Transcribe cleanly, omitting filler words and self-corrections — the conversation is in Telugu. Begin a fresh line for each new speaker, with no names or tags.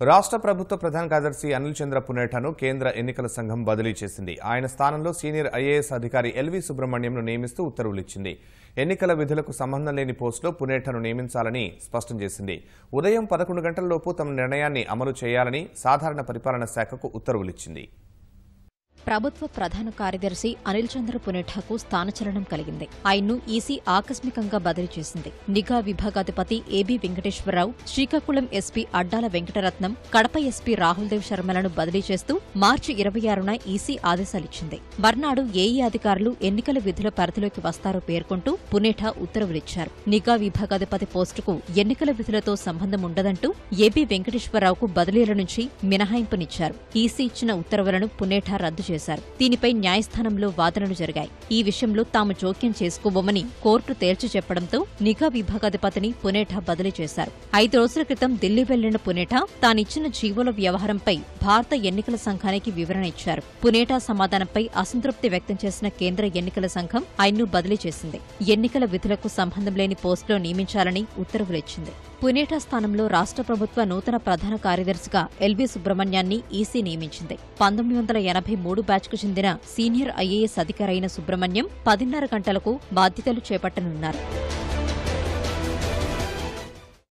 రాష్ట్ర ప్రభుత్వ ప్రధాన కార్యదర్శి అనిల్ చంద్ర పునేఠాను కేంద్ర ఎన్నికల సంఘం బదిలీ చేసింది. ఆయన స్థానంలో సీనియర్ ఐఏఎస్ అధికారి ఎల్వి సుబ్రహ్మణ్యంను నియమిస్తూ ఉత్తర్వులిచ్చింది. ఎన్నికల విధులకు సంబంధం లేని పోస్టులో పునేఠాను నియమించాలని స్పష్టం చేసింది. ఉదయం 11 గంటలలోపు తమ నిర్ణయాన్ని అమలు చేయాలని సాధారణ పరిపాలన శాఖకు ఉత్తర్వులిచ్చింది.
ప్రభుత్వ ప్రధాన కార్యదర్శి అనిల్ చంద్ర పునేఠాకు స్థానచలనం కలిగింది. ఆయన్ను ఈసీ ఆకస్మికంగా బదిలీ చేసింది. నిఘా విభాగాధిపతి AB Venkateswararao, Srikakulam SP Addala Venkataratnam, Kadapa SP Rahul Dev శర్మలను బదిలీ చేస్తూ మార్చి 26న ఈసీ ఆదేశాలిచ్చింది. మర్నాడు ఏఈ అధికారులు ఎన్నికల విధుల పరిధిలోకి వస్తారో పేర్కొంటూ పునేఠా ఉత్తర్వులిచ్చారు. నిఘా విభాగాధిపతి పోస్టుకు ఎన్నికల విధులతో సంబంధం ఉండదంటూ ఏబీ వెంకటేశ్వరరావుకు బదిలీల నుంచి మినహాయింపునిచ్చారు. ఈసీ ఇచ్చిన ఉత్తర్వులను పునేఠా రద్దు చేశారు. దీనిపై న్యాయస్థానంలో వాదనలు జరిగాయి. ఈ విషయంలో తాము జోక్యం చేసుకోబోమని కోర్టు తేల్చి చెప్పడంతో నిఘా విభాగాధిపతిని పునేఠా బదిలీ చేశారు. 5 రోజుల క్రితం ఢిల్లీ వెళ్లిన పునేఠా తానిచ్చిన జీవోల వ్యవహారంపై భారత ఎన్నికల సంఘానికి వివరణ ఇచ్చారు. పునేఠా సమాధానంపై అసంతృప్తి వ్యక్తం చేసిన కేంద్ర ఎన్నికల సంఘం ఆయన్ను బదిలీ చేసింది. ఎన్నికల విధులకు సంబంధం లేని పోస్టులో నియమించాలని ఉత్తర్వులిచ్చింది. పునేఠా స్థానంలో రాష్ట్ర ప్రభుత్వ నూతన ప్రధాన కార్యదర్శిగా ఎల్వి సుబ్రహ్మణ్యాన్ని ఈసీ నియమించింది. 1983 బ్యాచ్కు చెందిన సీనియర్ ఐఏఎస్ అధికారైన సుబ్రహ్మణ్యం 10:30 గంటలకు బాధ్యతలు చేపట్టనున్నారు.